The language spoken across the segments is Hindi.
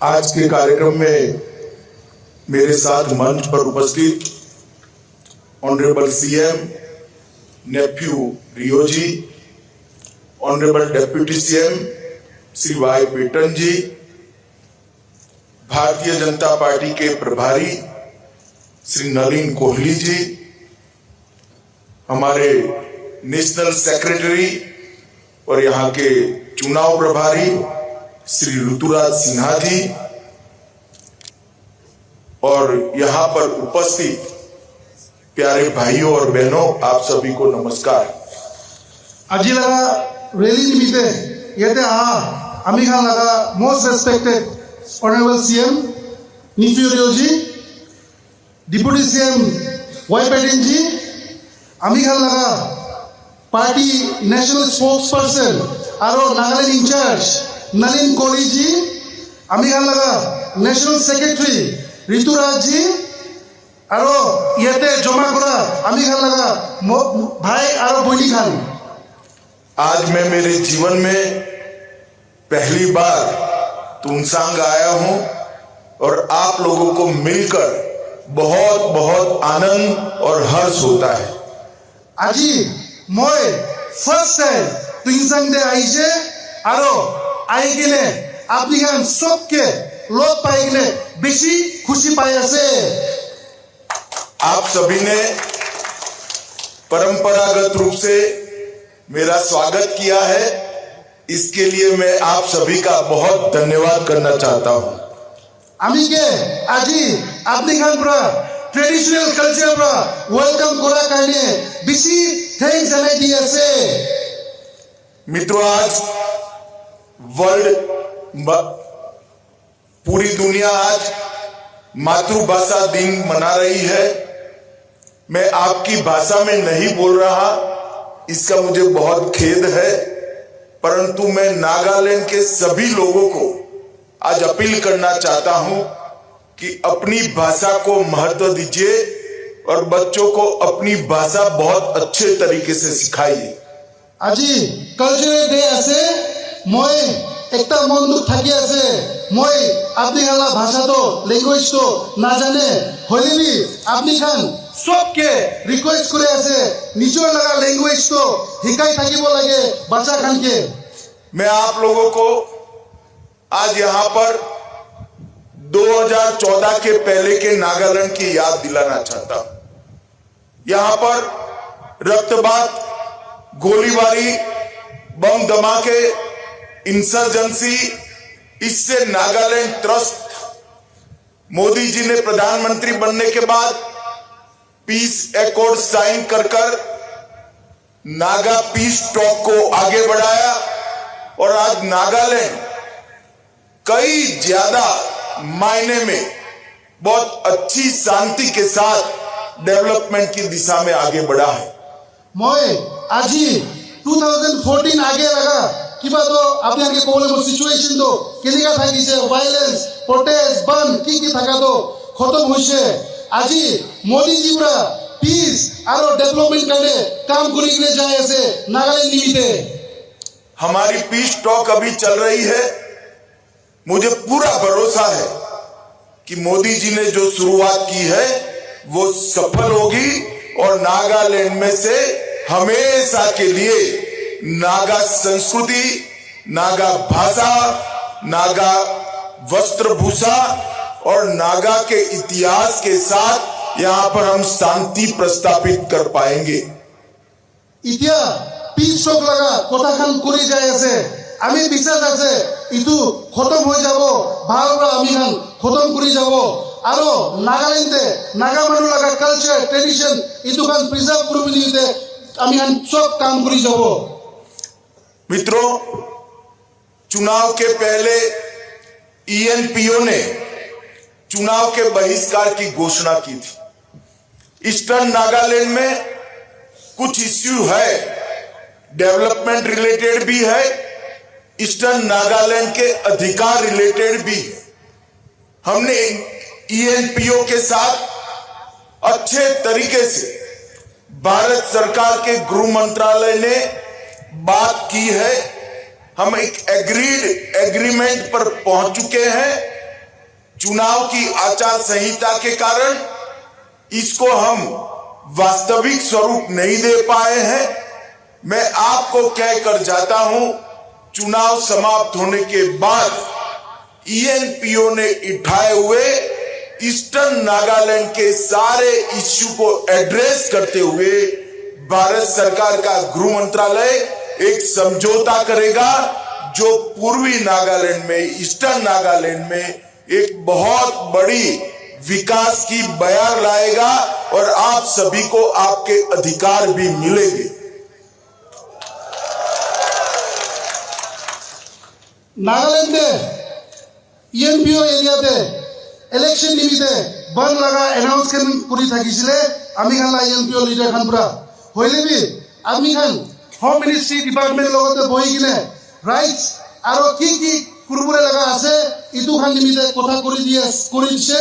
आज के कार्यक्रम में मेरे साथ मंच पर उपस्थित honourable CM Neiphiu Rio ji, honourable deputy CM Shri Y Patton ji, Bharatiya Janata party के प्रभारी श्री नलिन कोहली जी, हमारे नेशनल सेक्रेटरी और यहाँ के चुनाव प्रभारी श्री ऋतुराज सिन्हा जी, और यहाँ पर उपस्थित प्यारे भाइयों और बहनों, आप सभी को नमस्कार। আজি लगा रैली निमित्ते येते आमी खान लगा most respected honourable CM Neiphiu Rio ji, deputy CM Y Patton ji, आमी खान लगा पार्टी नेशनल स्पोक्स पर्सन और नागालैंड इंचार्ज नलिन कोहली जी, आमी खान लगा नेशनल सेक्रेटरी ऋतुराज जी और येते जमा करा आमी खान लगा भाई और बहनी खान। आज मैं मेरे जीवन में पहली बार तुमसांग आया हूं और आप लोगों को मिलकर बहुत बहुत आनंद और हर्ष होता है। আজি मैं फर्स्ट टाइम तुमसांग दे आइसे और आई गले आपनी खान सबके लोग पाई गले बेसी खुशी पाया से। आप सभी ने परंपरागत रूप से मेरा स्वागत किया है, इसके लिए मैं आप सभी का बहुत धन्यवाद करना चाहता हूं। आमी के আজি आपनी खान पुरा ट्रेडिशनल कल्चर पुरा वेलकम करा करने बेसी थैंक्स जनाई दिया से। मित्रों, आज पूरी दुनिया आज मातृभाषा दिन मना रही है। मैं आपकी भाषा में नहीं बोल रहा, इसका मुझे बहुत खेद है, परंतु मैं नागालैंड के सभी लोगों को आज अपील करना चाहता हूं कि अपनी भाषा को महत्व दीजिए और बच्चों को अपनी भाषा बहुत अच्छे तरीके से सिखाइए। আজি कल्चरल डे আছে, মই একটা মন দুখ থাকি আছে, মই আপনি খালা ভাষা তো ল্যাঙ্গুয়েজ তো না জানে হইলেবি আপনি খান सबके रिक्वेस्ट करे আছে নিজের লাগা ল্যাঙ্গুয়েজ তো শিকাই থাকিব লাগে বাচ্চা খান के। मैं आप लोगों को आज यहाँ पर 2014 के पहले के नागालैंड की याद दिलाना चाहता हूं। यहाँ पर रक्तपात, गोलीबारी, बम धमाके, इंसर्जेंसी, इससे नागालैंड त्रस्त। मोदी जी ने प्रधानमंत्री बनने के बाद पीस एकॉर्ड साइन कर नागा पीस टॉक को आगे बढ़ाया और आज नागालैंड कई ज्यादा मायने में बहुत अच्छी शांति के साथ डेवलपमेंट की दिशा में आगे बढ़ा है। मैं আজি 2014 आगे लगा কিবা তো আপনাকে কোলে সিচুয়েশন তো কেলিকা থাকিছে, ভায়োলেন্স, প্রটেস্ট, বান কি থাকা তো খতম হইছে। আজি মোদি জি পুরা পিস আর डेवलपमेंट करने काम करिने जाय আছে नागालैंड निमित्ते। हमारी पीस टॉक अभी चल रही है। मुझे पूरा भरोसा है कि मोदी जी ने जो शुरुआत की है वो सफल होगी और नागालैंड में से हमेशा के लिए नागा संस्कृति, नागा भाषा, नागा वस्त्रभूषा और नागा के इतिहास के साथ यहाँ पर हम शांति प्रस्थापित कर पाएंगे। इतिया पीस टॉक लगा কথাখান করে যায় আছে, আমি বিশ্বাস আছে ইতু খতম হয়ে যাব, ভারতরা আমি খান খতম করে যাব আর নাগাল্যান্ডে নাগা মানুষ লাগা কালচার ট্রেডিশন ইতু খান প্রিজার্ভ করবে নিতে আমি খান সব কাম করে যাব। मित्रों, चुनाव के पहले ईएनपीओ ने चुनाव के बहिष्कार की घोषणा की थी। ईस्टर्न नागालैंड में कुछ इश्यू है, डेवलपमेंट रिलेटेड भी है, ईस्टर्न नागालैंड के अधिकार रिलेटेड भी है। हमने ईएनपीओ के साथ अच्छे तरीके से भारत सरकार के गृह मंत्रालय ने बात की है। हम एक एग्रीमेंट पर पहुंच चुके हैं चुनाव की आचार संहिता के कारण इसको हम वास्तविक स्वरूप नहीं दे पाए हैं। मैं आपको कहकर जाता हूं, चुनाव समाप्त होने के बाद ENPO ने उठाए हुए ईस्टर्न नागालैंड के सारे इश्यू को एड्रेस करते हुए भारत सरकार का गृह मंत्रालय एक समझौता करेगा जो पूर्वी नागालैंड में, ईस्टर्न नागालैंड में एक बहुत बड़ी विकास की बयार लाएगा और आप सभी को आपके अधिकार भी मिलेंगे। नागालैंड ENPO एरियाते इलेक्शन निमित्ते बन लगा एनाउंसमेंट करी থাকিছিলে আমি খান ENPO লিডার খান পুরা হইলে বি আমি খান হোম মিনিস্ট্রি ডিপার্টমেন্ট লগতে বহি কিনে রাইটস আৰু কি কুরবুরে লাগা আছে ইটু খান নিমিত্তে কথা কৰি দিছে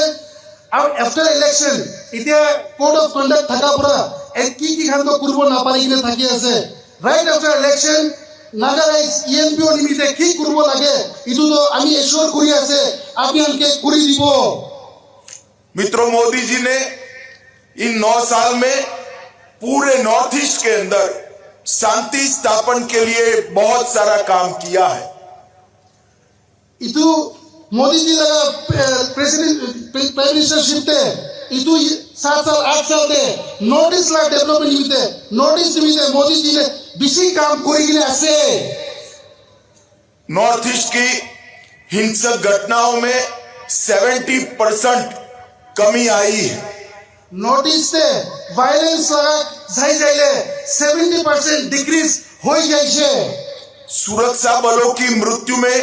আৰু আফটার ইলেকশন এতিয়া কোড অফ কন্ডাক্ট থাকা পুরা কি খান তো কুরব না পারি কিনে থাকি আছে রাইট আফটার ইলেকশন নাগারাইজ ENPO নিমিত্তে কি করব লাগে ইটু তো আমি এশোর করি আছে আপনি আনকে করি দিব। मित्रों, मोदी जी ने इन 9 साल में पूरे नॉर्थ ईस्ट के अंदर शांति स्थापन के लिए बहुत सारा काम किया है। इतु मोदी जी लगा प्रेसिडेंट प्राइम मिनिस्टरशिप ते इतु 7 साल 8 साल ते नॉर्थ ईस्ट ला development निमित्ते north east निमित्ते Modi ji ने बेसी काम करी किने আছে। नॉर्थ ईस्ट की हिंसक घटनाओं में 70% कमी आई है। नॉर्थ ईस्ट से वायलेंस लगा जाइले 70% डिक्रीज हो जाए छे। सुरक्षा बलों की मृत्यु में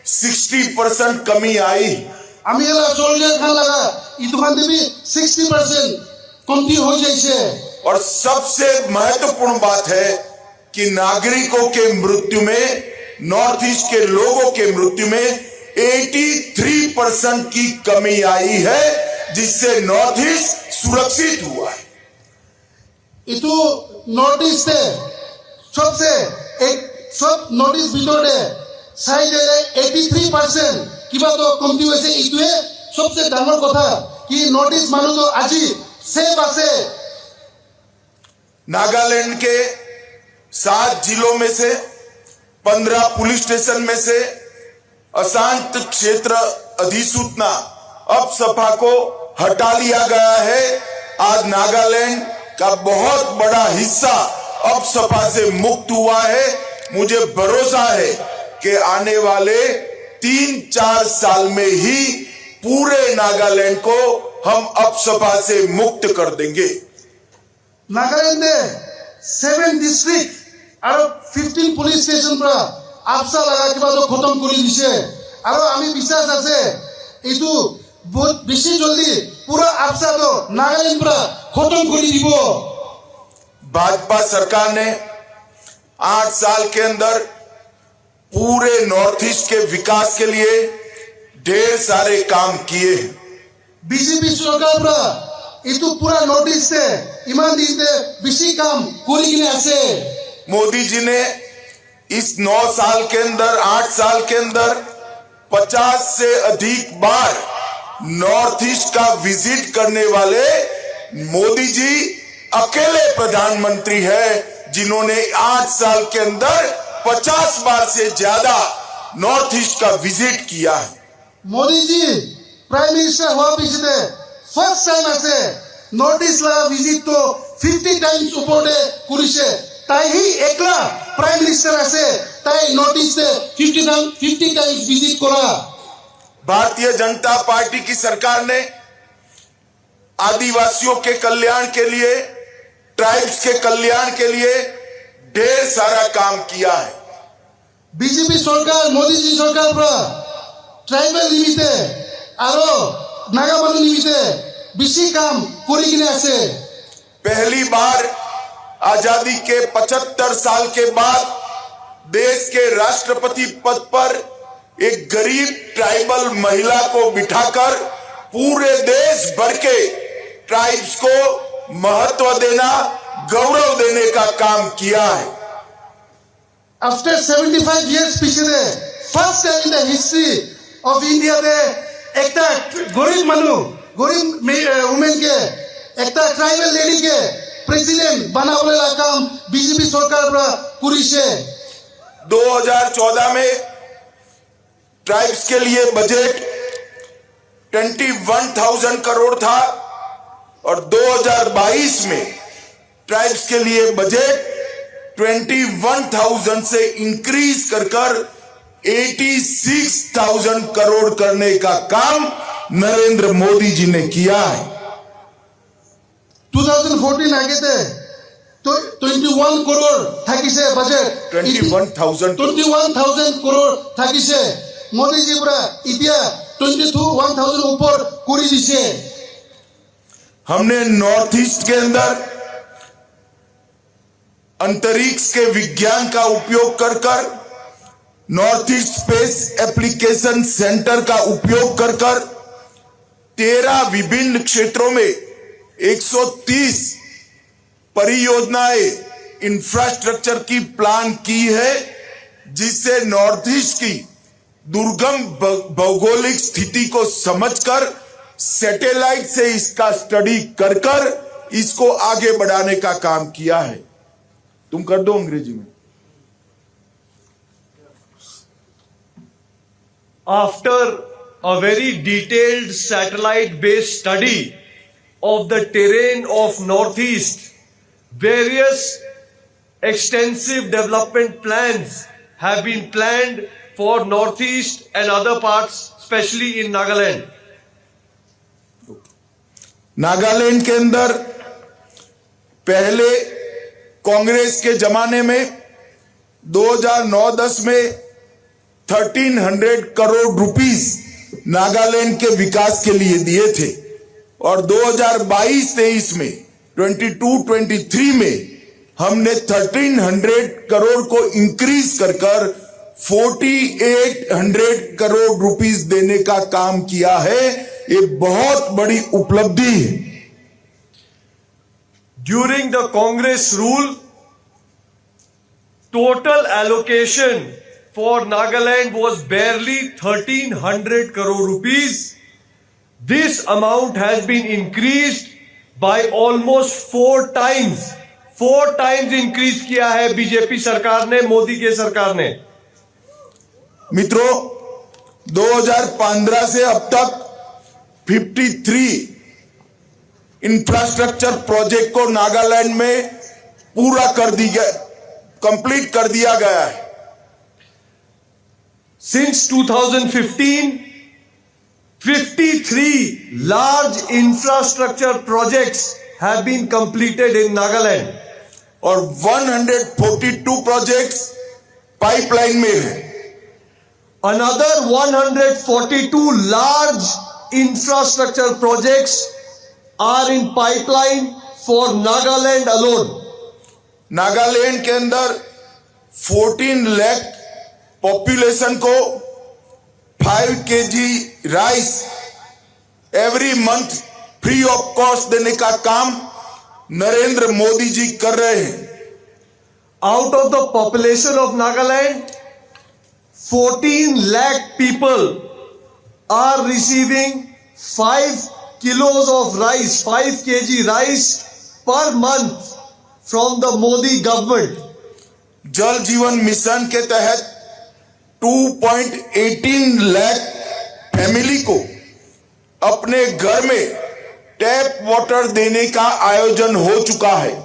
60% कमी आई। अमीला सोल्जर खान लगा इतुखान भी 60% कमती हो जाए छे। और सबसे महत्वपूर्ण बात है कि नागरिकों के मृत्यु में, नॉर्थ ईस्ट के लोगों के मृत्यु में 83% की कमी आई है, जिससे नॉर्थ ईस्ट सुरक्षित हुआ है। इतु नॉर्थ ईस्ट सबसे सब नॉर्थ ईस्ट ভিতরে সাইজে 83% কিবা তো কমতি হয়েছে। ইতুয়ে সবচেয়ে ডাঙর কথা কি নর্থ ইস্ট মানুষ তো আজি সেফ আছে। नागालैंड के 7 जिलों में से 15 पुलिस स्टेशन में से अशांत क्षेत्र अधिसूचना अब सपा को हटा लिया गया है। आज नागालैंड का बहुत बड़ा हिस्सा अब सपा से मुक्त हुआ है। मुझे भरोसा है कि आने वाले 3-4 साल में ही पूरे नागालैंड को हम अब सपा से मुक्त कर देंगे। नागालैंड 7 डिस्ट्रिक्ट और 15 पुलिस स्टेशन पर आपसा लगा किबा तो खत्म कर दिसे और आमी विश्वास আছে এটু बहुत बेसी जल्दी पूरा आपसा तो नागालैंड पर खत्म कर দিব। भाजपा सरकार ने 8 साल के अंदर पूरे नॉर्थ ईस्ट के विकास के लिए ढेर सारे काम किए हैं। बीजेपी सरकार पर इतु पूरा नॉर्थ ईस्ट इमान दिन बेसी काम करी किने আছে। मोदी जी ने इस 9 साल के अंदर, 8 साल के अंदर 50 से अधिक बार नॉर्थ ईस्ट का विजिट करने वाले मोदी जी अकेले प्रधानमंत्री है जिन्होंने 8 साल के अंदर 50 बार से ज्यादा नॉर्थ ईस्ट का विजिट किया है। मोदी जी प्राइम मिनिस्टर हुआ पीछे फर्स्ट टाइम আছে नॉर्थ ईस्ट ला विजिट तो 50 टाइम्स ऊपर करिছে তাই হি একলা प्राइम मिनिस्टर আছে তাই नॉर्थ ईस्ट 50 टाइम्स विजिट करा। भारतीय जनता पार्टी की सरकार ने आदिवासियों के कल्याण के लिए, ट्राइब्स के कल्याण के लिए ढेर सारा काम किया है। बीजेपी सरकार, मोदी जी सरकार पर ट्राइबल निमित्ते आरो नागा मानु निमित्ते बेसी काम करी किने আছে। पहली बार आजादी के 75 साल के बाद देश के राष्ट्रपति पद पर एक गरीब ट्राइबल महिला को बिठाकर पूरे देश भर के ट्राइब्स को महत्व देना, गौरव देने का काम किया है। After 75 years पीछे first time in the history of India একটা গরিব মানুষ গরিব উমেনকে একটা ট্রাইবেল লেডিকে প্রেসিডেন্ট বানাবলে কাম বিজেপি সরকার করিছে 2014 में ट्राइब्स के लिए बजट 21,000 करोड़ था और 2022 में ट्राइब्स के लिए बजट 21,000 से इंक्रीज कर 86,000 करोड़ करने का काम नरेंद्र मोदी जी ने किया है। 2014 আগেতে 21 করোড় থাকিছে বাজেট 21,000 করোড় থাকিছে মোদীজি পুরা ইতিয়া 22,000 উপর করে দিছে। हमने नॉर्थ ईस्ट के अंदर अंतरिक्ष के विज्ञान का उपयोग कर north east space application centre का उपयोग कर 13 विभिन्न क्षेत्रों में 130 परियोजनाएं इंफ्रास्ट्रक्चर की प्लान की है, जिससे नॉर्थ ईस्ट की दुर्गम भौगोलिक स्थिति को समझकर सैटेलाइट से इसका स्टडी कर इसको आगे बढ़ाने का काम किया है। तुम कर दो अंग्रेजी में। After a very detailed satellite-based study of the terrain of Northeast, various extensive development plans have been planned for Northeast and other parts, especially in Nagaland. Nagaland के अंदर पहले कांग्रेस के जमाने में 2009-10 में 1300 करोड़ रुपीस नागालैंड के विकास के लिए दिए थे और 2022-23 में 22-23 में हमने 1300 करोड़ को इंक्रीज कर 4,800 करोड़ रुपीस देने का काम किया है। ये बहुत बड़ी उपलब्धि है। During the Congress rule, total allocation for Nagaland was barely 1,300 crore rupees. This amount has been increased by almost 4 times. 4 times increase किया है बीजेपी सरकार ने, मोदी के सरकार ने। मित्रों, 2015 से अब तक 53 इंफ्रास्ट्रक्चर प्रोजेक्ट को नागालैंड में पूरा कंप्लीट कर दिया गया है। Since 2015, 53 large infrastructure projects have been completed in Nagaland और 142 प्रोजेक्ट्स पाइपलाइन में है। Another 142 large infrastructure projects are in pipeline for Nagaland alone. Nagaland के अंदर 14 लाख पॉपुलेशन को 5 kg rice every month free of cost देने का काम नरेंद्र मोदी जी कर रहे हैं। Out of the population of Nagaland, 14 lakh people are receiving 5 kilos of rice, 5 kg rice per month from the Modi government. जल जीवन मिशन के तहत 2.18 लाख फैमिली को अपने घर में टैप वाटर देने का आयोजन हो चुका है।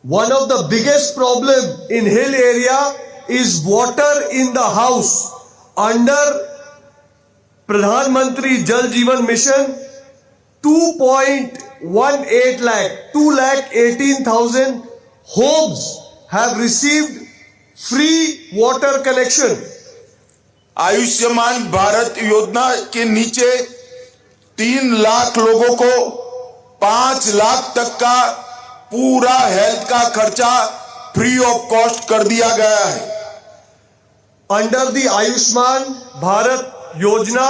One of the biggest problem in hill area is water in the house. Under Pradhan Mantri Jal Jeevan Mission, 2.18 lakh, 2,18,000 homes have received free water connection. Ayushman Bharat योजना के नीचे 3 लाख लोगों को 5 लाख तक का पूरा हेल्थ का खर्चा फ्री ऑफ कॉस्ट कर दिया गया है। Under the Ayushman Bharat Yojana,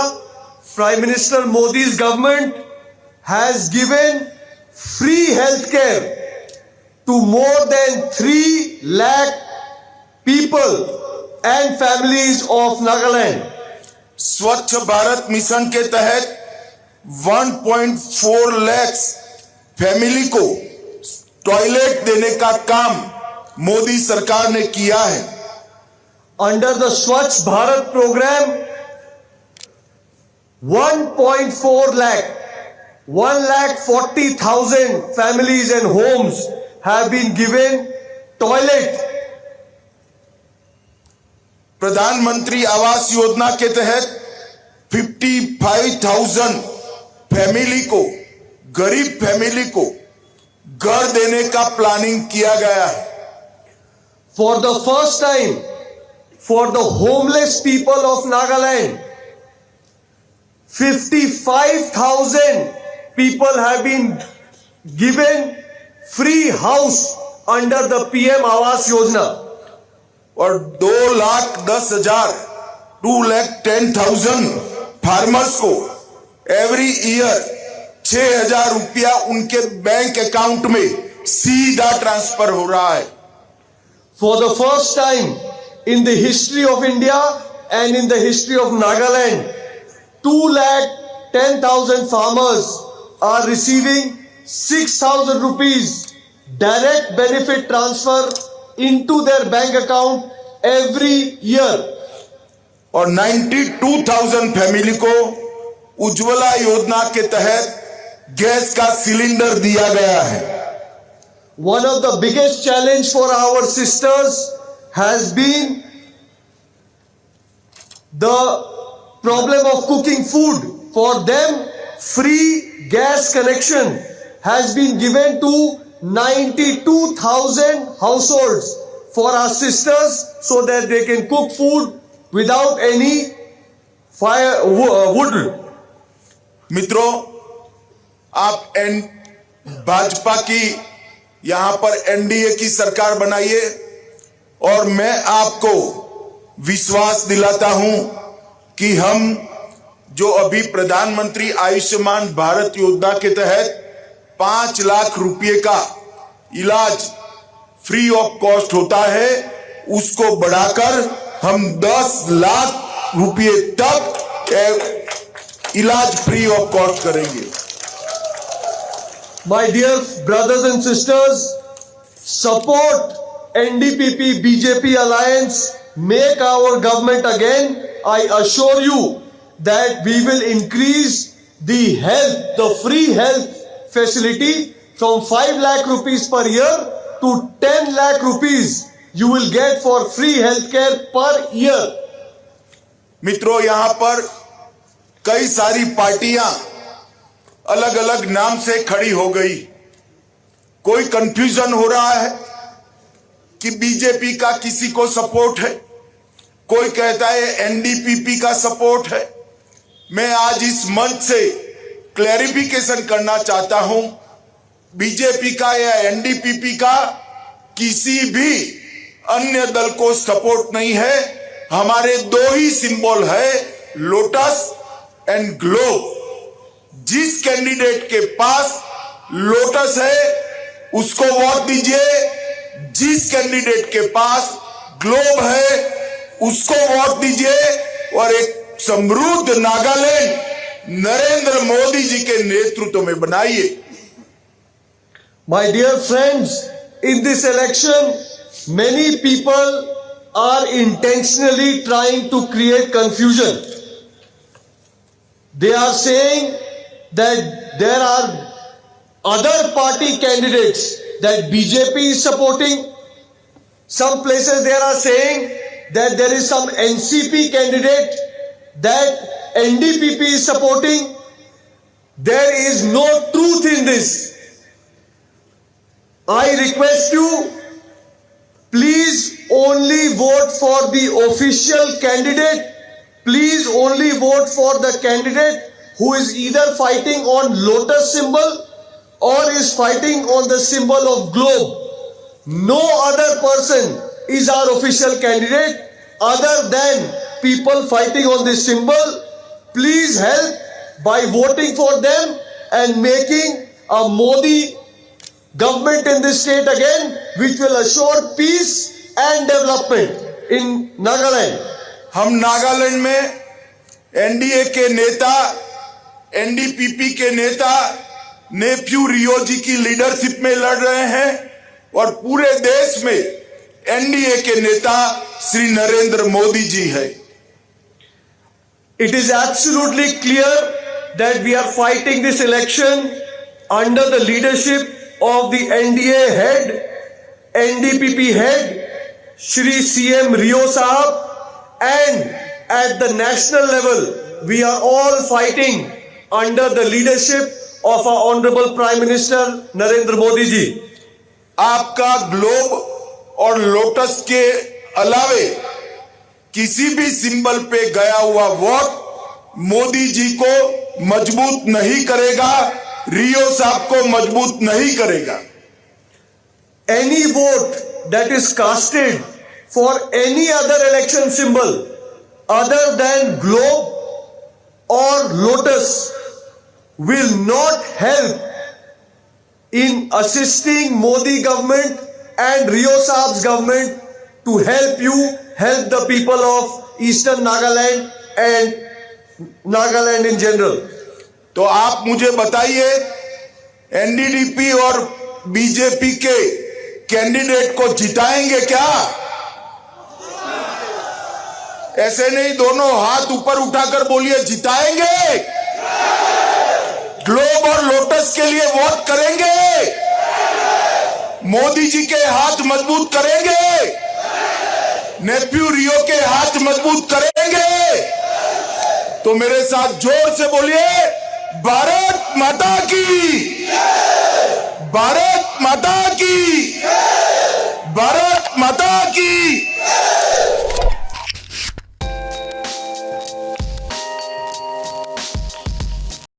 Prime Minister Modi's government has given free healthcare to more than 3 lakh people and families of Nagaland. स्वच्छ भारत मिशन के तहत 1.4 लाख फैमिली को टॉयलेट देने का काम मोदी सरकार ने किया है। Under the Swachh Bharat program, 1.4 lakh, 1,40,000 families and homes have been given toilet. प्रधानमंत्री आवास योजना के तहत 55,000 फैमिली को, गरीब फैमिली को घर देने का प्लानिंग किया गया है। For the first time, for the homeless people of Nagaland, 55,000 people have been given free house under the PM Awas Yojana. और 2,10,000 2,10,000 फार्मर्स को एवरी ईयर 6,000 रुपया उनके बैंक अकाउंट में सीधा ट्रांसफर हो रहा है। For the first time in the history of India and in the history of Nagaland, 2,10,000 farmers are receiving 6,000 rupees direct benefit transfer into their bank account every year. और 92,000 फैमिली को उज्ज्वला योजना के तहत गैस का सिलेंडर दिया गया है। One of the biggest challenge for our sisters has been the problem of cooking food. For them, free gas connection has been given to 92,000 households for our sisters so that they can cook food without any wood. मित्रों, आप भाजपा की यहां पर एनडीए की सरकार बनाइए और मैं आपको विश्वास दिलाता हूं कि हम जो अभी प्रधानमंत्री आयुष्मान भारत योजना के तहत 5 लाख रुपए का इलाज फ्री ऑफ कॉस्ट होता है, उसको बढ़ाकर हम 10 लाख रुपए तक इलाज फ्री ऑफ कॉस्ट करेंगे। My dear brothers and sisters, support NDPP BJP alliance, make our government again. I assure you that we will increase the free health facility from 5 lakh rupees per year to 10 lakh rupees you will get for free healthcare per year. मित्रों, यहां पर कई सारी पार्टियां अलग अलग नाम से खड़ी हो गई। कोई कंफ्यूजन हो रहा है कि बीजेपी का किसी को सपोर्ट है, कोई कहता है एनडीपीपी का सपोर्ट है। मैं आज इस मंच से क्लैरिफिकेशन करना चाहता हूं, बीजेपी का या एनडीपीपी का किसी भी अन्य दल को सपोर्ट नहीं है। हमारे 2 ही सिंबल है, लोटस एंड ग्लोब। जिस कैंडिडेट के पास लोटस है उसको वोट दीजिए, जिस कैंडिडेट के पास ग्लोब है उसको वोट दीजिए और एक समृद्ध नागालैंड नरेंद्र मोदी जी के नेतृत्व में बनाइए। My dear friends, in this election, many people are intentionally trying to create confusion. They are saying that there are other party candidates that BJP is supporting. Some places they are saying that there is some NCP candidate that NDPP is supporting. There is no truth in this. I request you, please only vote for the official candidate. Please only vote for the candidate who is either fighting on lotus symbol or is fighting on the symbol of globe. No other person is our official candidate other than people fighting on this symbol. Please help by voting for them and making a Modi government in this state again, which will assure peace and development in Nagaland. हम नागालैंड में एनडीए के नेता, एनडीपीपी के नेता नेफ्यू रियो जी की लीडरशिप में लड़ रहे हैं और पूरे देश में एनडीए के नेता श्री नरेंद्र मोदी जी है। It is absolutely clear that we are fighting this election under the leadership of the NDA head, NDPP head, Shri CM Rio Sahab, and at the national level, we are all fighting under the leadership of our Honorable Prime Minister Narendra Modi ji. आपका ग्लोब और लोटस के अलावे किसी भी सिंबल पे गया हुआ वोट मोदी जी को मजबूत नहीं करेगा, रियो साहब को मजबूत नहीं करेगा। Any vote that is casted for any other election symbol other than globe or lotus will not help in assisting Modi government and Rio Saab's government to help you help the people of Eastern Nagaland and Nagaland in general. तो आप मुझे बताइए, एनडीडीपी और बीजेपी के कैंडिडेट को जिताएंगे क्या? ऐसे नहीं, दोनों हाथ ऊपर उठाकर बोलिए, जिताएंगे? ग्लोब और लोटस के लिए वोट करेंगे? मोदी जी के हाथ मजबूत करेंगे? नेफ्यू रियो के हाथ मजबूत करेंगे? तो मेरे साथ जोर से बोलिए, भारत माता की, भारत माता की, भारत माता की।